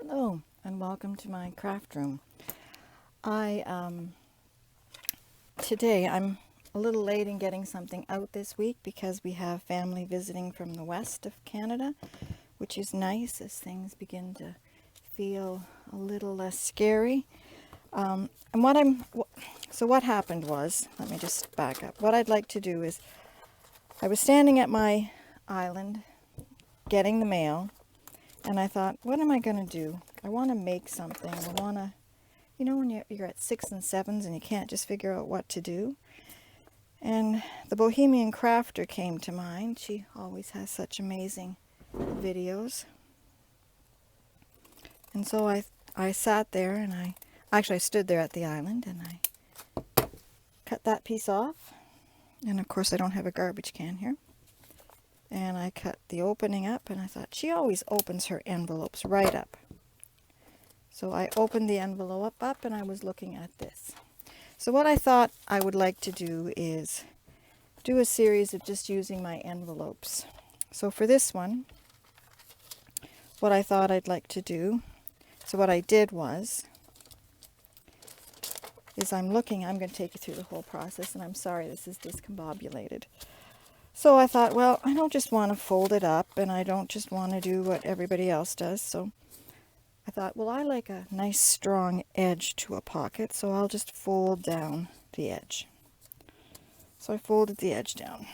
Hello and welcome to my craft room. Today I'm a little late in getting something out this week because we have family visiting from the west of Canada, which is nice as things begin to feel a little less scary. So what happened was, let me just back up. What I'd like to do is, I was standing at my island getting the mail, and I thought, what am I going to do? I want to make something. I want to, when you're at 6 and 7s and you can't just figure out what to do. And the Bohemian crafter came to mind. She always has such amazing videos. And so I sat there and I stood there at the island and I cut that piece off. And of course I don't have a garbage can here. And I cut the opening up, and I thought, she always opens her envelopes right up. So I opened the envelope up and I was looking at this. So what I thought I would like to do is do a series of just using my envelopes. So for this one, what I thought I'd like to do, so what I did was, I'm going to take you through the whole process, and I'm sorry this is discombobulated. So I thought, well, I don't just want to fold it up, and I don't just want to do what everybody else does. So I thought, well, I like a nice strong edge to a pocket, so I'll just fold down the edge. So I folded the edge down.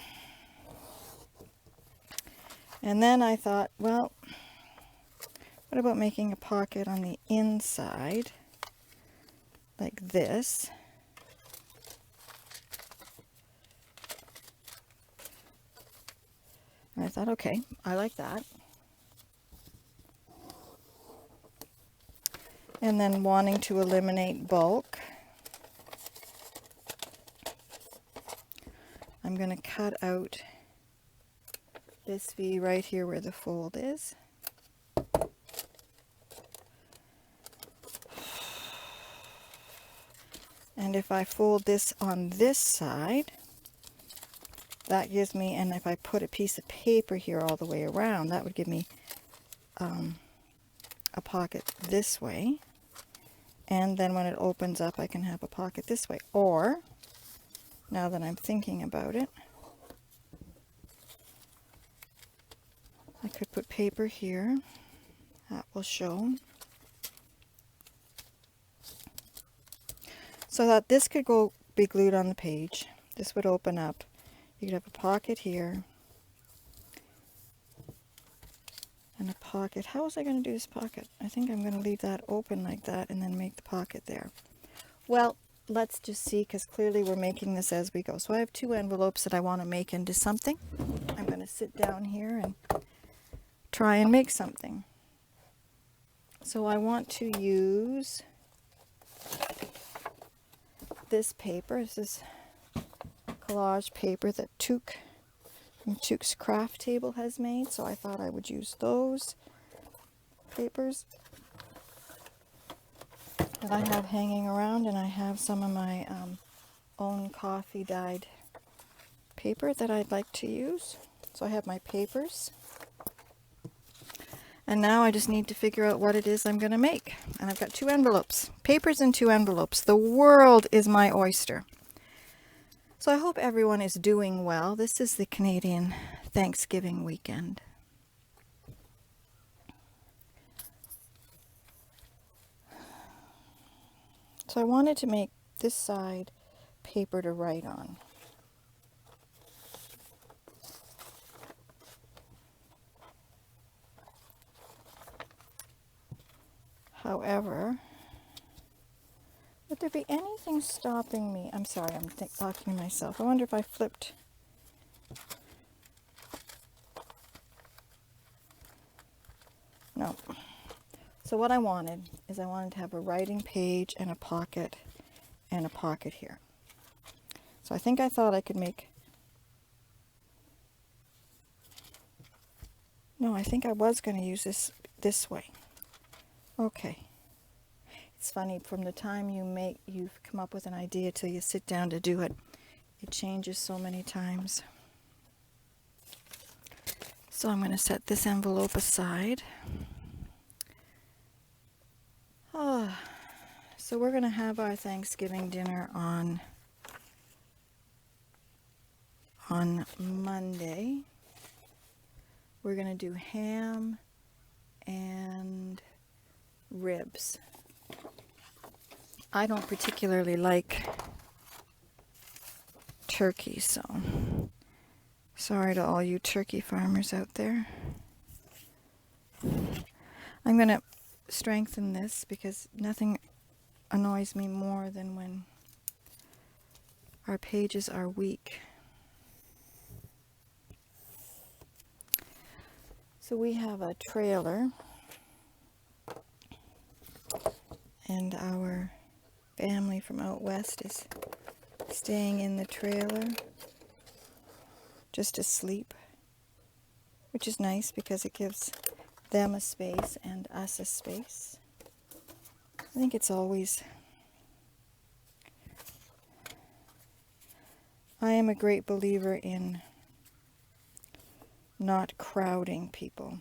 And then I thought, well, what about making a pocket on the inside, like this? And I thought, okay, I like that. And then wanting to eliminate bulk, I'm going to cut out this V right here where the fold is. And if I fold this on this side, that gives me, and if I put a piece of paper here all the way around, that would give me a pocket this way. And then when it opens up, I can have a pocket this way. Or, now that I'm thinking about it, I could put paper here. That will show. So that this could be glued on the page. This would open up. You could have a pocket here. And a pocket. How was I going to do this pocket? I think I'm going to leave that open like that and then make the pocket there. Well, let's just see, because clearly we're making this as we go. So I have 2 envelopes that I want to make into something. I'm going to sit down here and try and make something. So I want to use this paper. This is collage paper that Took from Took's Craft Table has made, so I thought I would use those papers that I have hanging around, and I have some of my own coffee dyed paper that I'd like to use. So I have my papers, and now I just need to figure out what it is I'm going to make. And I've got 2 envelopes, papers and 2 envelopes. The world is my oyster. So I hope everyone is doing well. This is the Canadian Thanksgiving weekend. So I wanted to make this side paper to write on. However, would there be anything stopping me? I'm sorry, I'm talking to myself. I wonder if I flipped. No. So what I wanted is I wanted to have a writing page and a pocket here. So I thought I could make, no, I think I was going to use this way. Okay. It's funny, from the time you've come up with an idea till you sit down to do it, it changes so many times. So I'm going to set this envelope aside. Oh, so we're going to have our Thanksgiving dinner on Monday. We're going to do ham and ribs. I don't particularly like turkey, so sorry to all you turkey farmers out there. I'm going to strengthen this because nothing annoys me more than when our pages are weak. So we have a trailer, and our family from out west is staying in the trailer just to sleep, which is nice because it gives them a space and us a space. I think it's always... I am a great believer in not crowding people.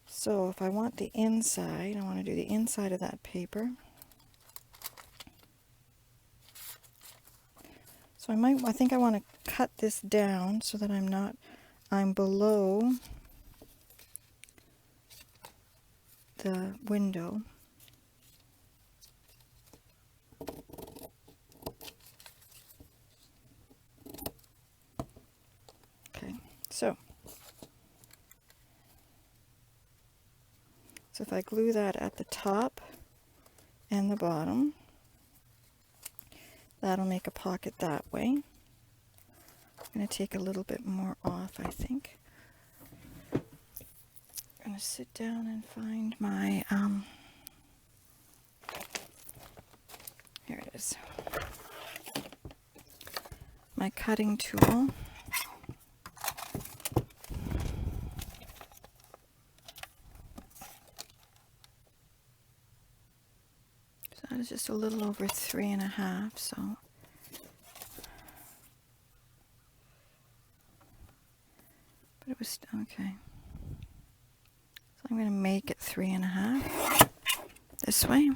So if I want the inside, I want to do the inside of that paper. So I think I want to cut this down so that I'm below the window. Okay, so if I glue that at the top and the bottom, that'll make a pocket that way. I'm going to take a little bit more off, I think. I'm going to sit down and find my, here it is, my cutting tool. So that is just a little over 3.5, so. But it was, okay. So I'm going to make it 3.5 this way.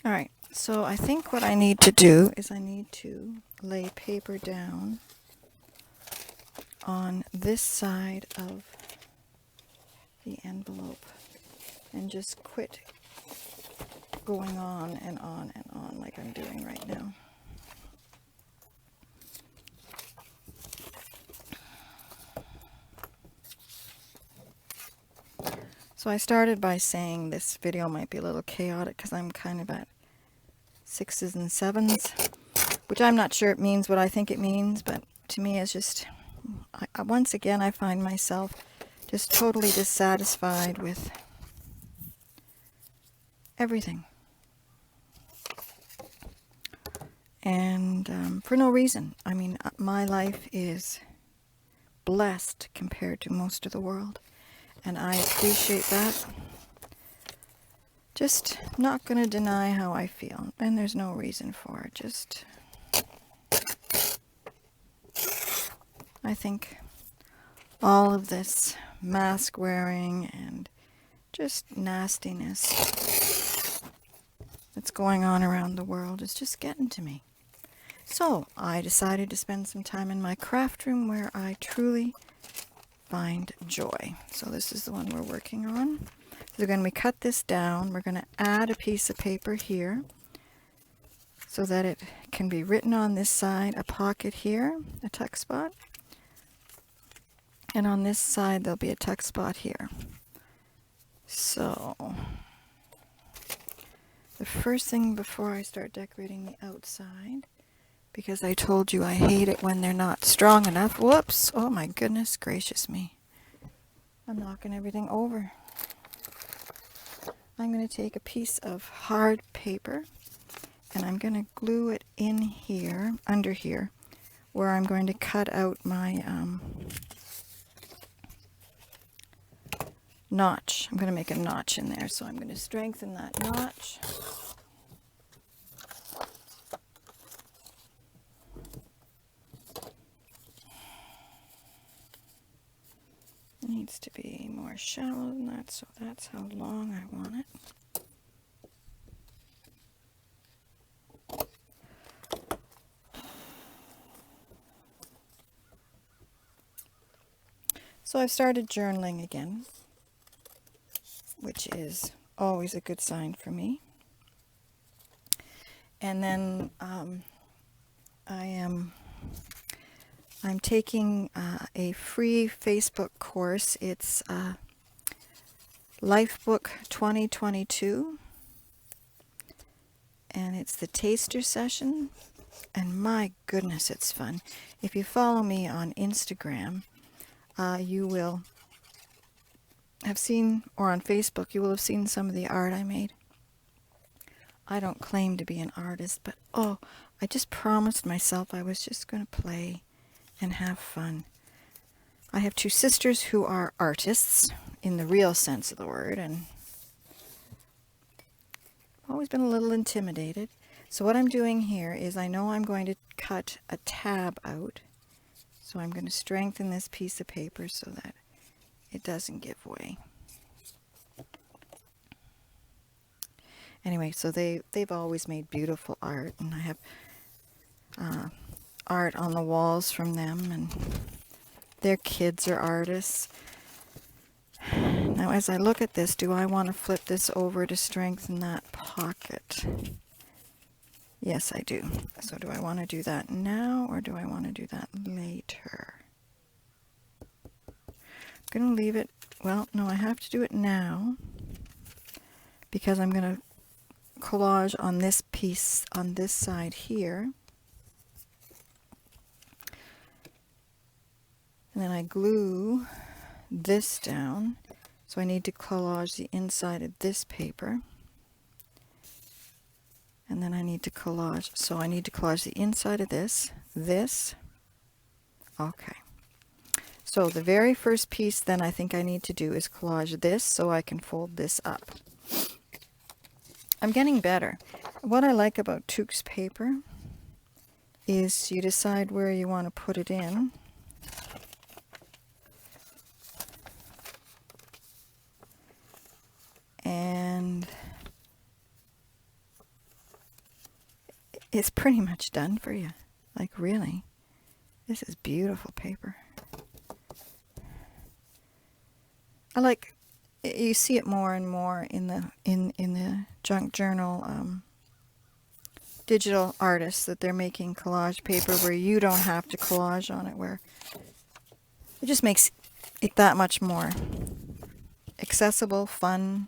All right, so I think what I need to do is I need to lay paper down on this side of the envelope and just quit going on and on and on like I'm doing right now. So I started by saying this video might be a little chaotic because I'm kind of at 6s and 7s, which I'm not sure it means what I think it means, but to me it's just, once again I find myself just totally dissatisfied with everything. And for no reason. I mean, my life is blessed compared to most of the world, and I appreciate that. Just not going to deny how I feel, and there's no reason for it. Just, I think all of this mask wearing and just nastiness that's going on around the world is just getting to me. So I decided to spend some time in my craft room where I truly find joy. So this is the one we're working on. So when we cut this down, we're going to add a piece of paper here so that it can be written on this side, a pocket here, a tuck spot. And on this side, there'll be a tuck spot here. So the first thing before I start decorating the outside, because I told you I hate it when they're not strong enough. Whoops! Oh my goodness gracious me. I'm knocking everything over. I'm going to take a piece of hard paper and I'm going to glue it in here, under here, where I'm going to cut out my notch. I'm going to make a notch in there, so I'm going to strengthen that notch. It needs to be more shallow than that, so that's how long I want it. So I've started journaling again, which is always a good sign for me. And then I'm taking a free Facebook course. It's Lifebook 2022, and it's the taster session, and my goodness, it's fun. If you follow me on Instagram, you will have seen, or on Facebook, you will have seen some of the art I made. I don't claim to be an artist, but oh, I just promised myself I was just going to play and have fun. I have two sisters who are artists in the real sense of the word, and I've always been a little intimidated. So what I'm doing here is I know I'm going to cut a tab out, so I'm going to strengthen this piece of paper so that it doesn't give way. Anyway, so they've always made beautiful art, and I have art on the walls from them, and their kids are artists. Now, as I look at this, do I want to flip this over to strengthen that pocket? Yes, I do. So do I want to do that now, or do I want to do that later? I'm going to leave it, well, no, I have to do it now, because I'm going to collage on this piece on this side here, and then I glue this down, so I need to collage the inside of this paper, and then I need to collage, so I need to collage the inside of this, okay. So the very first piece then I think I need to do is collage this so I can fold this up. I'm getting better. What I like about Took's paper is you decide where you want to put it in. And it's pretty much done for you. Like, really. This is beautiful paper. I like, you see it more and more in the junk journal digital artists, that they're making collage paper where you don't have to collage on it, where it just makes it that much more accessible, fun.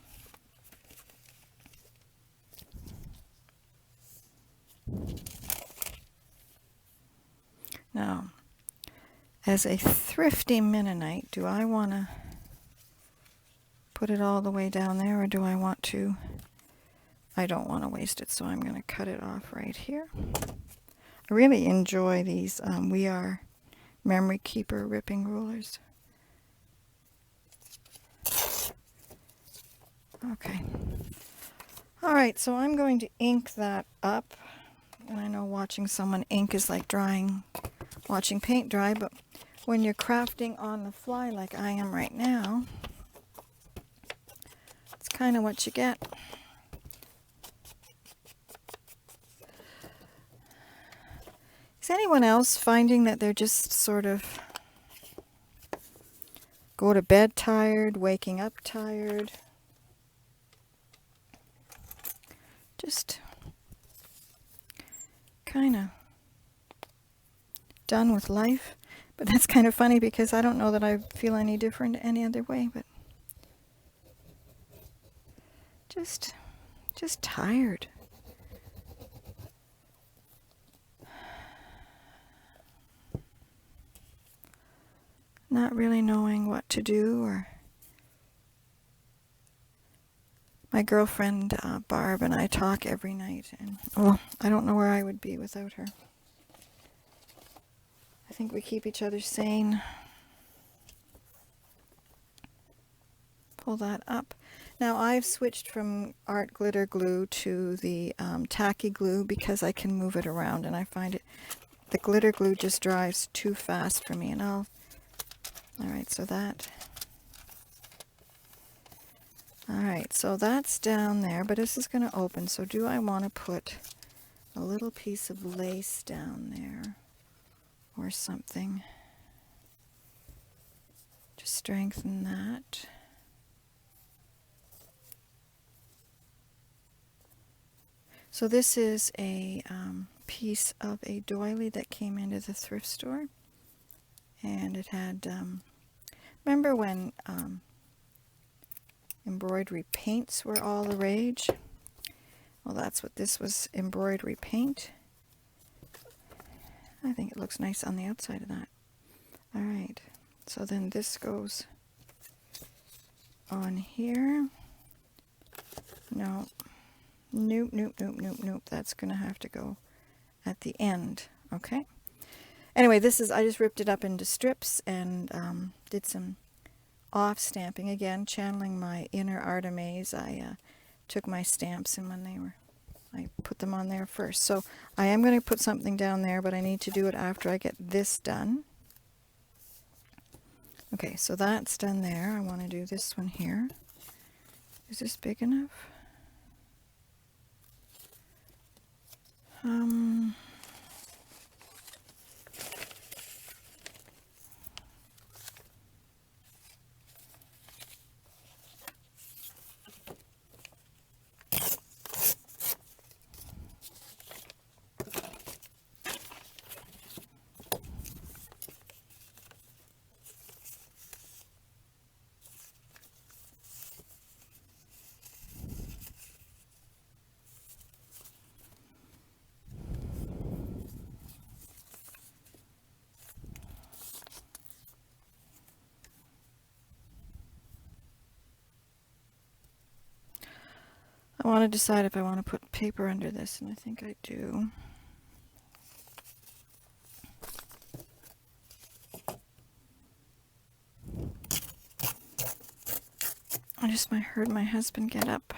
Now, as a thrifty Mennonite, do I want to put it all the way down there, or do I want to? I don't want to waste it, so I'm going to cut it off right here. I really enjoy these We Are Memory Keeper ripping rulers. Okay. All right, so I'm going to ink that up. And I know watching someone ink is like watching paint dry, but when you're crafting on the fly like I am right now, it's kind of what you get. Is anyone else finding that they're just sort of go to bed tired, waking up tired? Just kind of done with life? But that's kind of funny, because I don't know that I feel any different any other way, but just tired. Not really knowing what to do, or my girlfriend Barb and I talk every night, and well, I don't know where I would be without her. I think we keep each other sane. pull that up. Now I've switched from art glitter glue to the tacky glue because I can move it around, and I find it, the glitter glue just dries too fast for me. And alright, so that's down there, but this is going to open, so do I want to put a little piece of lace down there or something to strengthen that? So this is a piece of a doily that came into the thrift store, and it had, remember when embroidery paints were all the rage? Well, that's what this was, embroidery paint. I think it looks nice on the outside of that. Alright, so then this goes on here. No. Nope, nope, nope, nope, nope. That's going to have to go at the end. Okay. Anyway, this is, I just ripped it up into strips and did some off stamping. Again, channeling my inner Artemis. I took my stamps, and when they were, I put them on there first. So I am going to put something down there, but I need to do it after I get this done. Okay, so that's done there. I want to do this one here. Is this big enough? I want to decide if I want to put paper under this, and I think I do. I just heard my husband get up.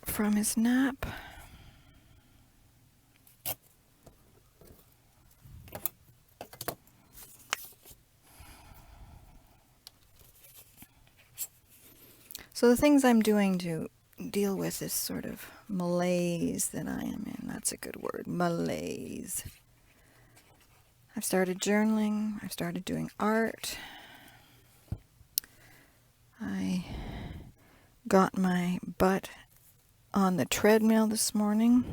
From his nap. So the things I'm doing to deal with this sort of malaise that I am in, that's a good word, malaise. I've started journaling, I've started doing art. I got my butt on the treadmill this morning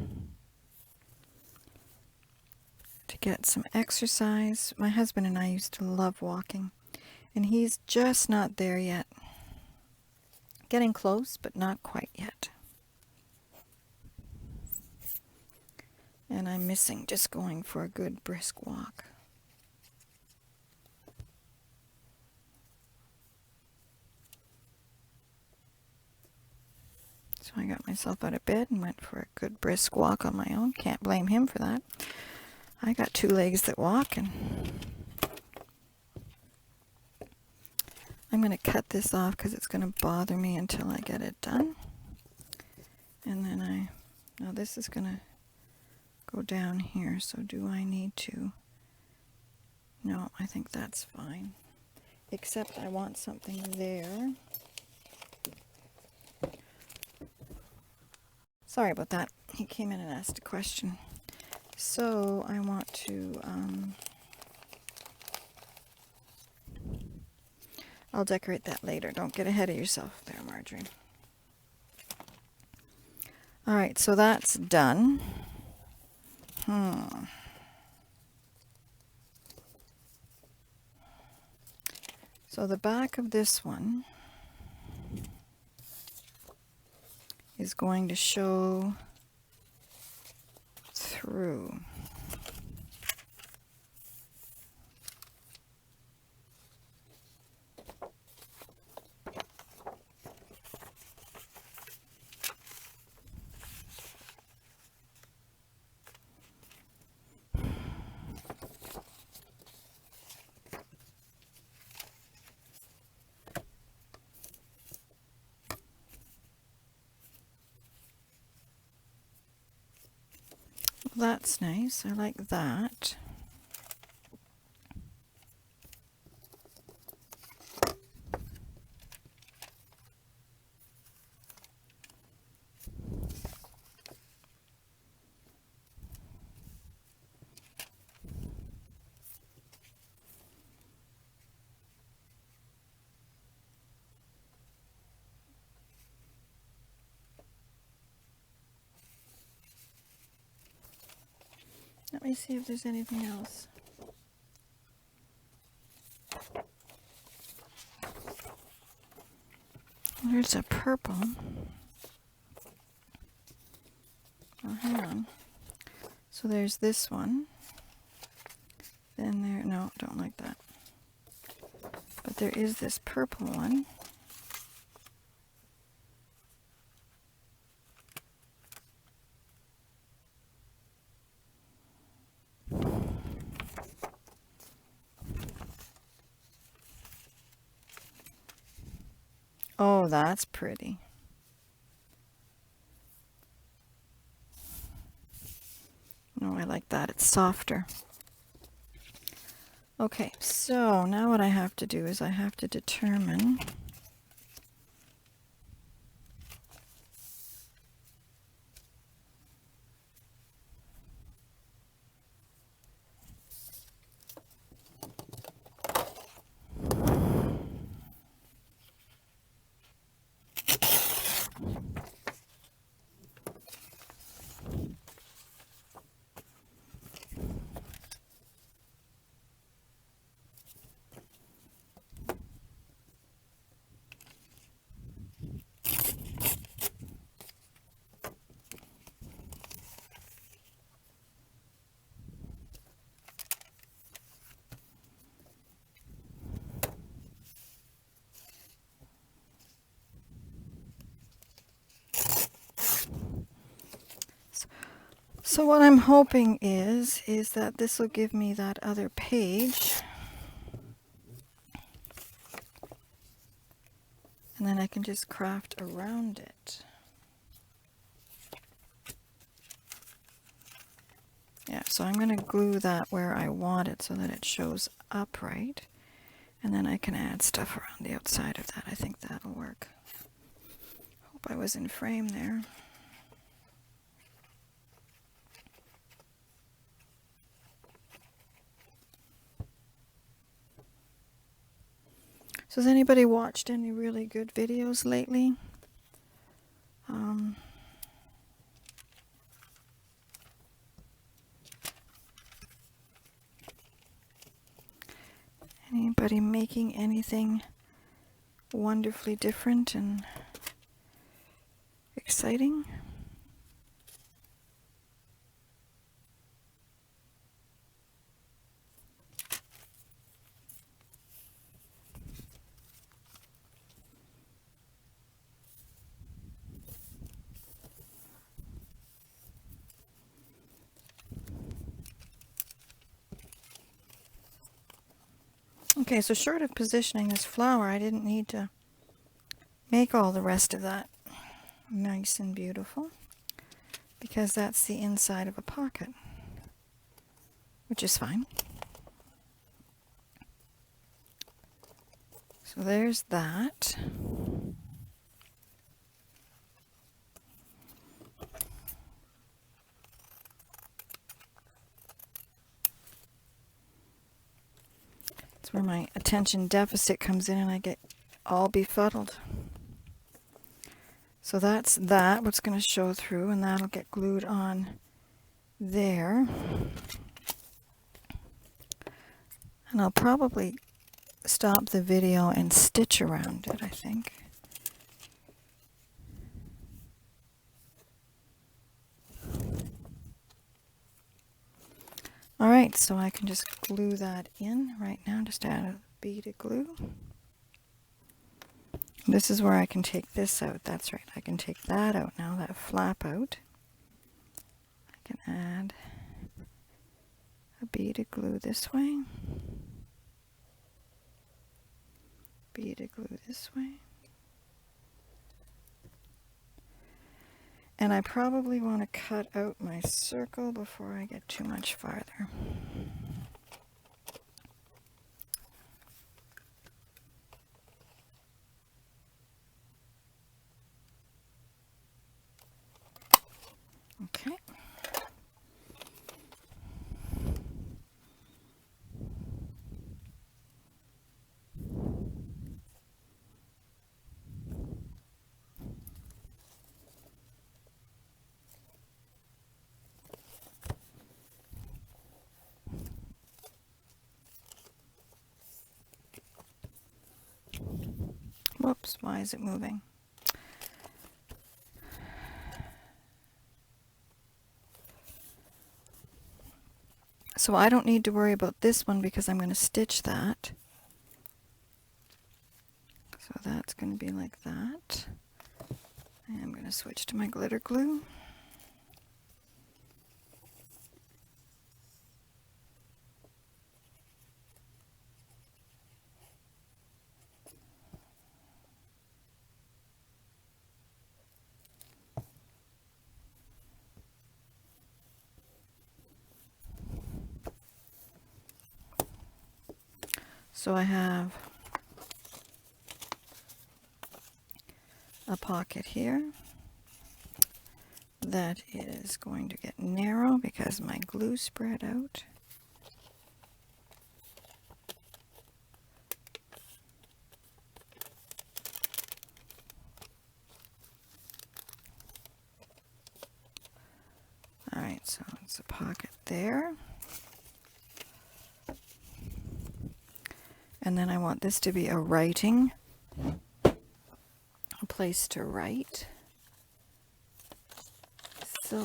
to get some exercise. My husband and I used to love walking, and he's just not there yet. Getting close, but not quite yet. And I'm missing just going for a good brisk walk. So I got myself out of bed and went for a good brisk walk on my own. Can't blame him for that. I got two legs that walk, and I'm going to cut this off because it's going to bother me until I get it done. And then now this is going to go down here, so do I need to? No, I think that's fine. Except I want something there. Sorry about that. He came in and asked a question. So I want to, I'll decorate that later. Don't get ahead of yourself there, Marjorie. Alright, so that's done. So the back of this one is going to show through. That's nice. I like that. Let me see if there's anything else. There's a purple. Oh, hang on. So there's this one. Then there, no, don't like that. But there is this purple one. Oh, that's pretty. Oh, I like that. It's softer. Okay, so now what I have to do is I have to determine so what I'm hoping is that this will give me that other page. And then I can just craft around it. Yeah, so I'm going to glue that where I want it so that it shows upright. And then I can add stuff around the outside of that. I think that'll work. Hope I was in frame there. So has anybody watched any really good videos lately? Anybody making anything wonderfully different and exciting? Okay, so short of positioning this flower, I didn't need to make all the rest of that nice and beautiful, because that's the inside of a pocket, which is fine. So there's that. That's where my attention deficit comes in and I get all befuddled. So that's that, what's going to show through, and that'll get glued on there. And I'll probably stop the video and stitch around it, I think. Alright, so I can just glue that in right now, just add a bead of glue. This is where I can take this out. That's right, I can take that out now, that flap out. I can add a bead of glue this way, bead of glue this way. And I probably want to cut out my circle before I get too much farther. Okay. Whoops, why is it moving? So I don't need to worry about this one because I'm going to stitch that. So that's going to be like that. And I'm going to switch to my glitter glue. So I have a pocket here that is going to get narrow because my glue spread out. Alright, so it's a pocket there. And then I want this to be a writing, a place to write. So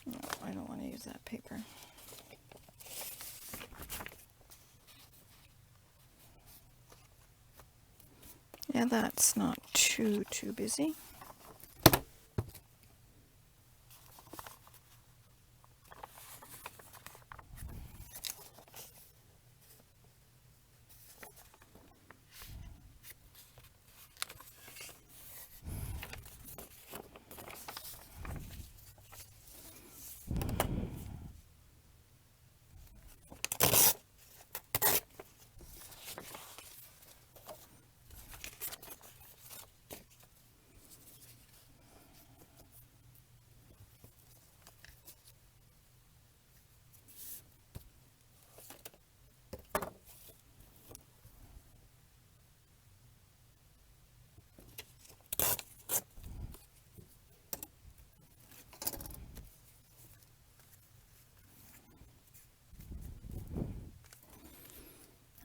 no, I don't want to use that paper. Yeah, that's not too busy.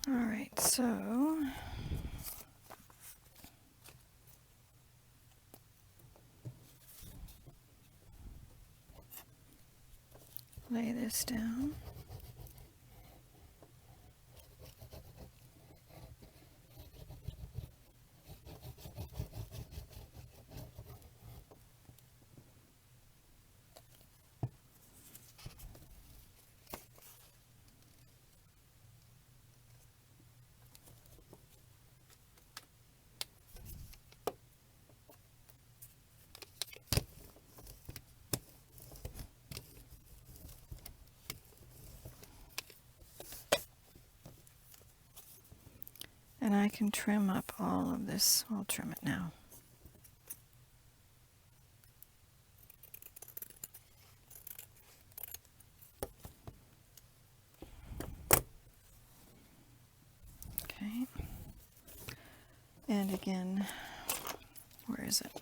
Alright, so lay this down. And I can trim up all of this. I'll trim it now. Okay. And again, where is it?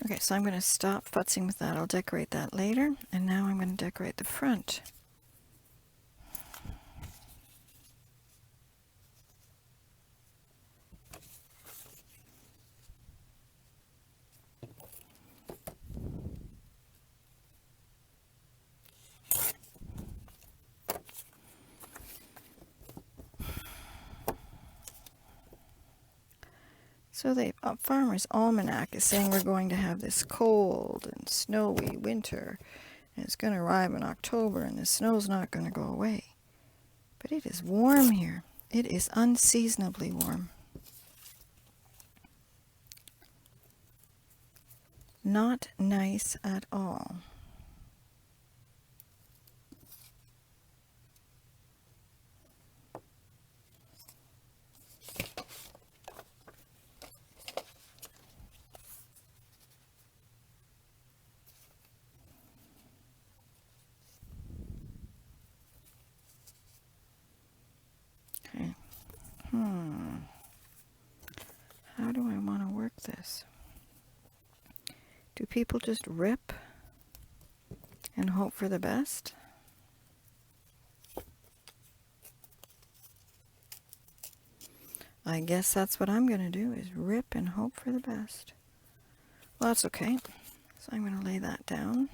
Okay, so I'm going to stop futzing with that. I'll decorate that later. And now I'm going to decorate the front. So the Farmer's Almanac is saying we're going to have this cold and snowy winter, and it's going to arrive in October, and the snow's not going to go away. But it is warm here. It is unseasonably warm. Not nice at all. Okay. How do I want to work this? Do people just rip and hope for the best? I guess that's what I'm going to do, is rip and hope for the best. Well, that's okay. So I'm going to lay that down.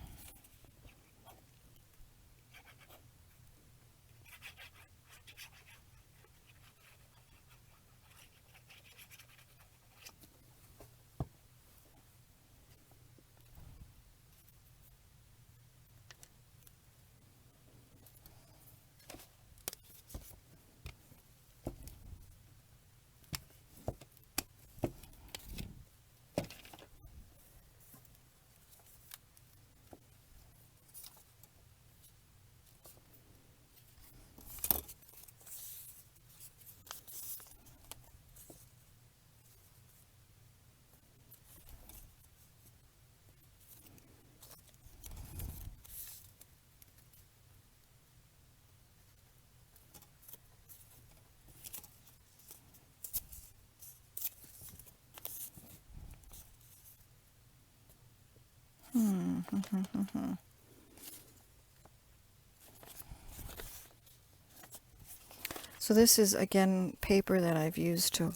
So this is, again, paper that I've used to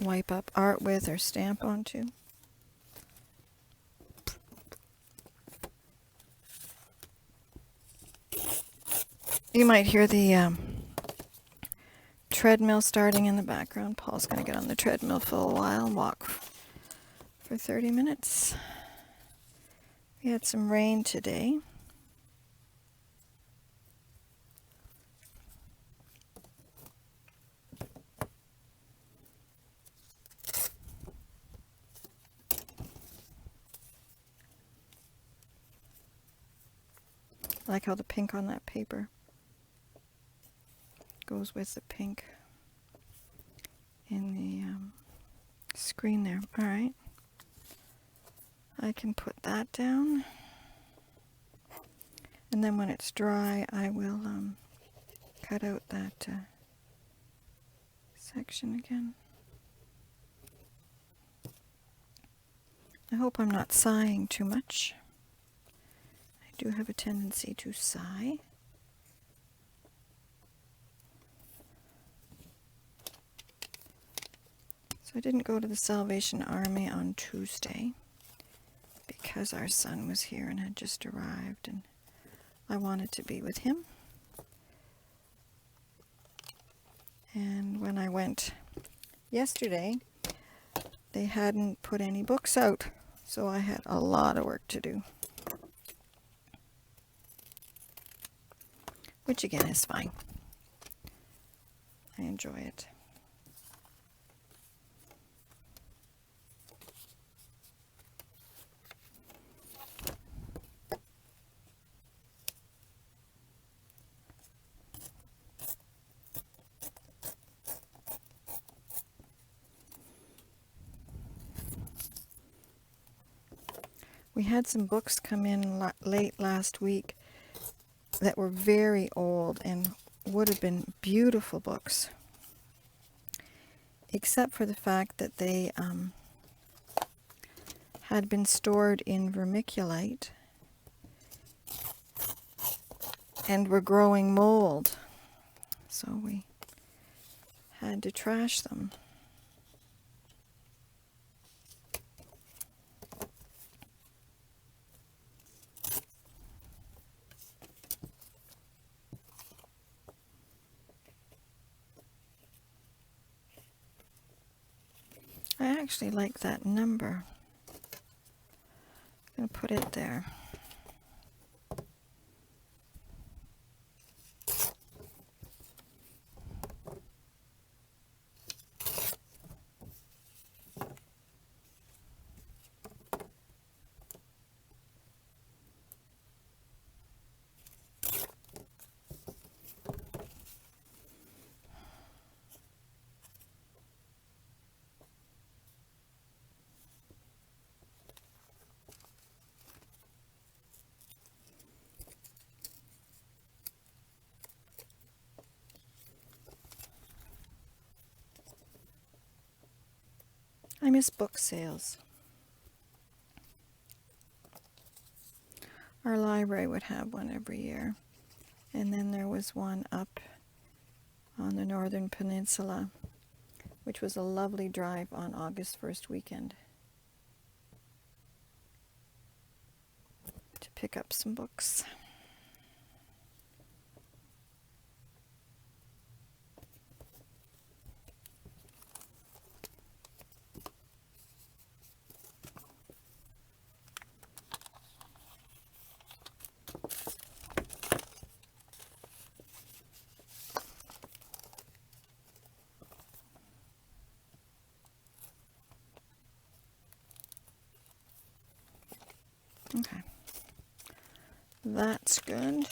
wipe up art with or stamp onto. You might hear the treadmill starting in the background. Paul's going to get on the treadmill for a while and walk for 30 minutes. We had some rain today. I like how the pink on that paper goes with the pink in the screen there. All right. I can put that down. And then when it's dry, I will cut out that section again. I hope I'm not sighing too much. I do have a tendency to sigh. So I didn't go to the Salvation Army on Tuesday because our son was here and had just arrived, and I wanted to be with him. And when I went yesterday, they hadn't put any books out, so I had a lot of work to do. Which again is fine. I enjoy it. We had some books come in late last week that were very old and would have been beautiful books, except for the fact that they had been stored in vermiculite and were growing mold, so we had to trash them. I actually like that number. I'm going to put it there. I miss book sales. Our library would have one every year. And then there was one up on the Northern Peninsula, which was a lovely drive on August 1st weekend to pick up some books. Okay, that's good.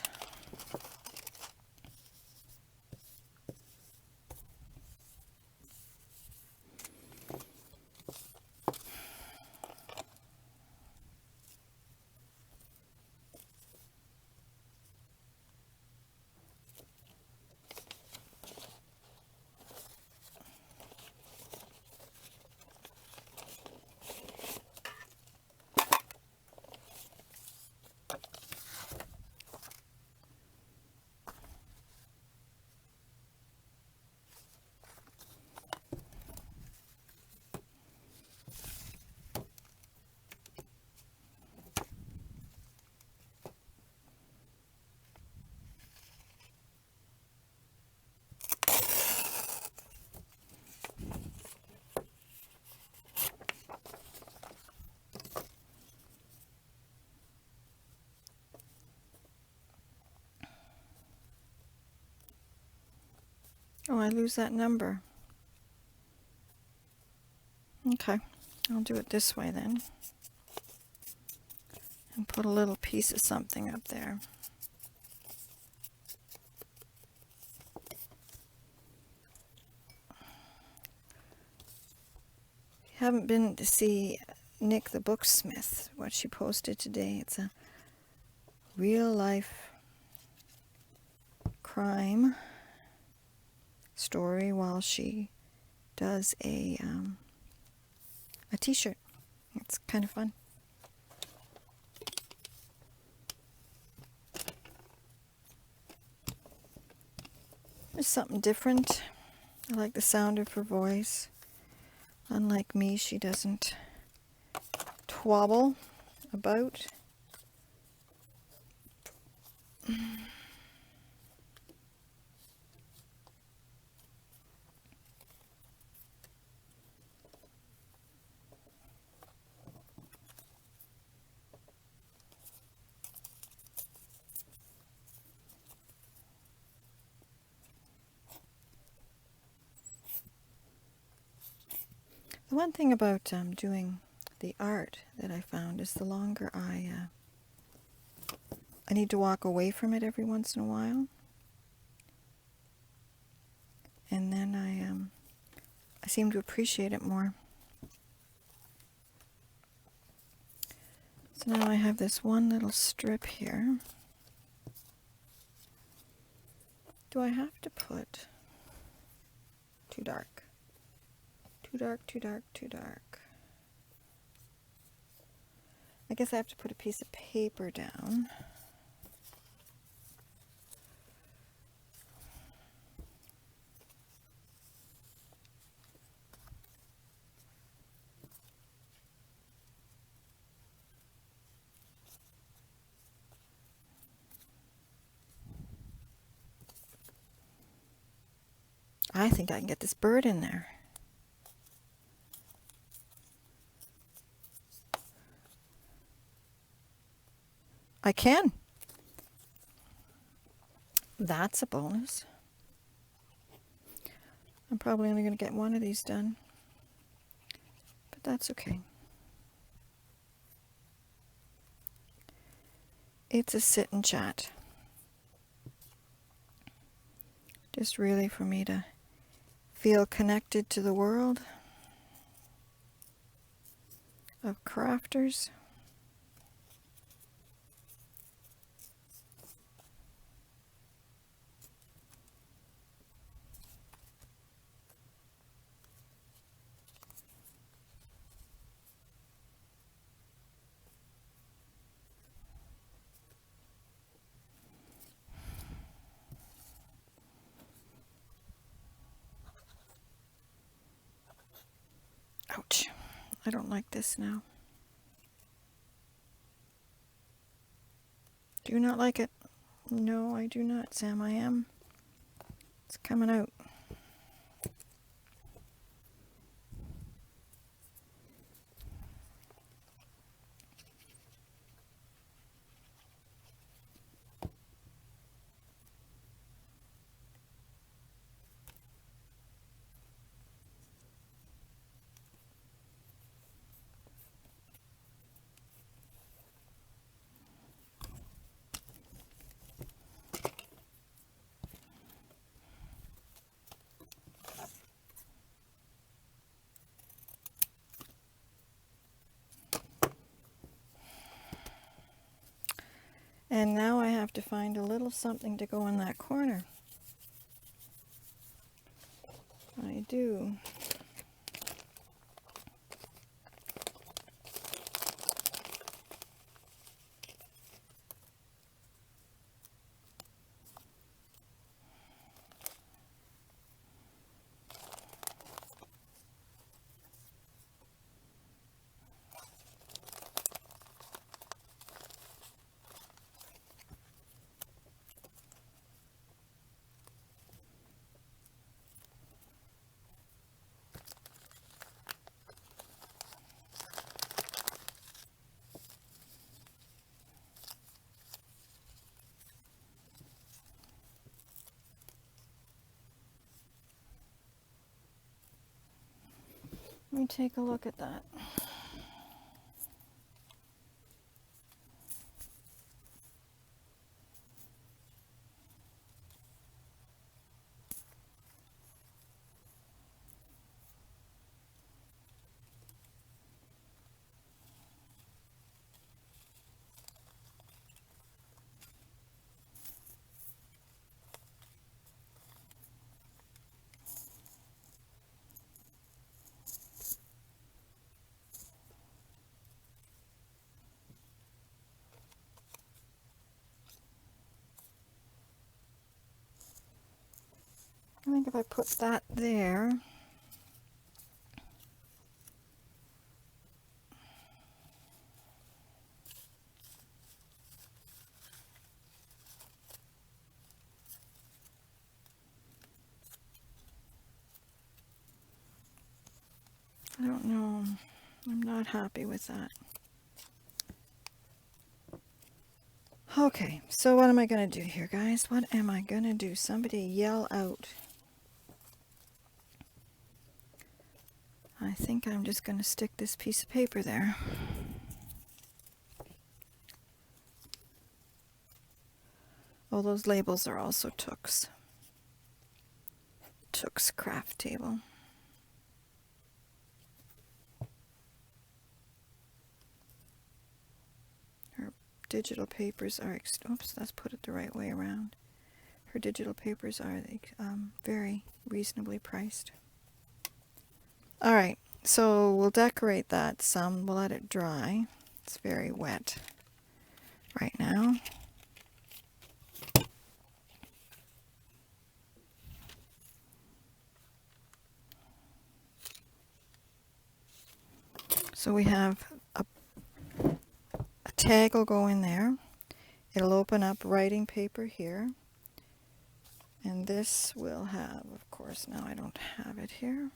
Oh, I lose that number. Okay, I'll do it this way then. And put a little piece of something up there. If you haven't been to see Nick the Booksmith, what she posted today, it's a real life crime story while she does a t-shirt. It's kind of fun. There's something different. I like the sound of her voice. Unlike me, she doesn't twabble about. The one thing about doing the art that I found is the longer I need to walk away from it every once in a while, and then I seem to appreciate it more. So now I have this one little strip here. Do I have to put too dark? Too dark, too dark, too dark. I guess I have to put a piece of paper down. I think I can get this bird in there. I can. That's a bonus. I'm probably only going to get one of these done, but that's okay. It's a sit and chat. Just really for me to feel connected to the world of crafters. Ouch. I don't like this now. Do you not like it? No, I do not, Sam. I am. It's coming out. And now I have to find a little something to go in that corner. I do. Let me take a look at that. I think if I put that there, I don't know. I'm not happy with that. Okay, so what am I going to do here, guys? What am I going to do? Somebody yell out. I think I'm just going to stick this piece of paper there. Oh, those labels are also Took's. Took's craft table. Her digital papers are, oops, let's put it the right way around. Her digital papers are very reasonably priced. All right, so we'll decorate that some. We'll let it dry. It's very wet right now. So we have a tag will go in there. It'll open up writing paper here. And this will have, of course, now I don't have it here.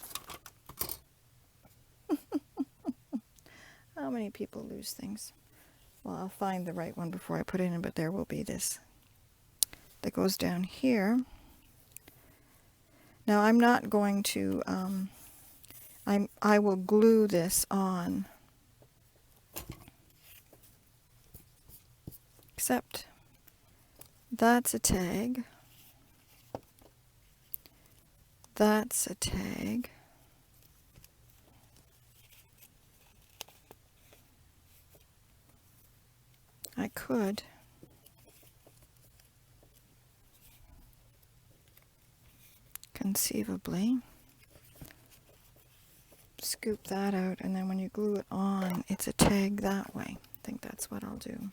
How many people lose things? well, I'll find the right one before I put it in, but there will be this that goes down here. Now I'm not going to, I will glue this on, except that's a tag, that's a tag, I could conceivably scoop that out, and then when you glue it on, it's a tag that way. I think that's what I'll do.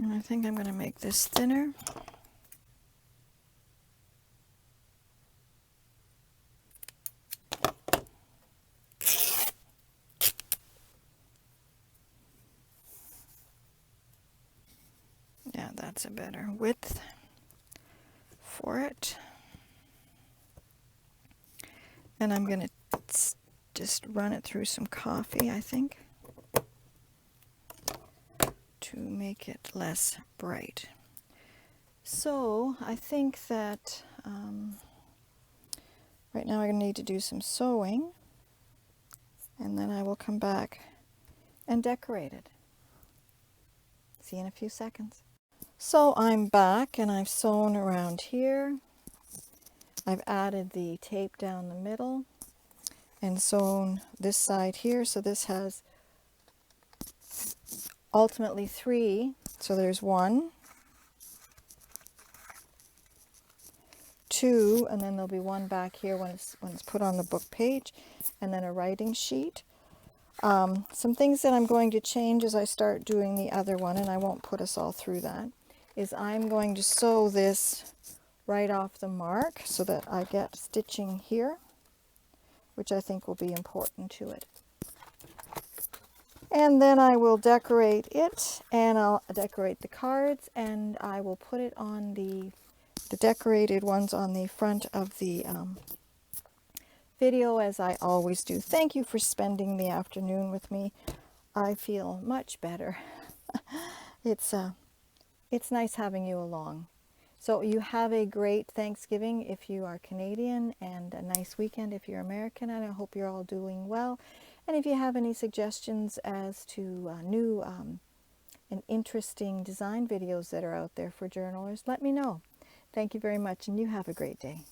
And I think I'm going to make this thinner. Yeah, that's a better width for it. And I'm going to just run it through some coffee, I think, to make it less bright. So I think that right now I need to do some sewing, and then I will come back and decorate it. See you in a few seconds. So I'm back, and I've sewn around here. I've added the tape down the middle and sewn this side here, so this has ultimately 3. So there's 1, 2, and then there'll be 1 back here when it's put on the book page, and then a writing sheet. Some things that I'm going to change as I start doing the other one, and I won't put us all through that, is I'm going to sew this right off the mark so that I get stitching here, which I think will be important to it. And then I will decorate it, and I'll decorate the cards, and I will put it on the decorated ones on the front of the video, as I always do. Thank you for spending the afternoon with me. I feel much better. It's nice having you along. So you have a great Thanksgiving if you are Canadian, and a nice weekend if you're American, and I hope you're all doing well. And if you have any suggestions as to new and interesting design videos that are out there for journalers, let me know. Thank you very much, and you have a great day.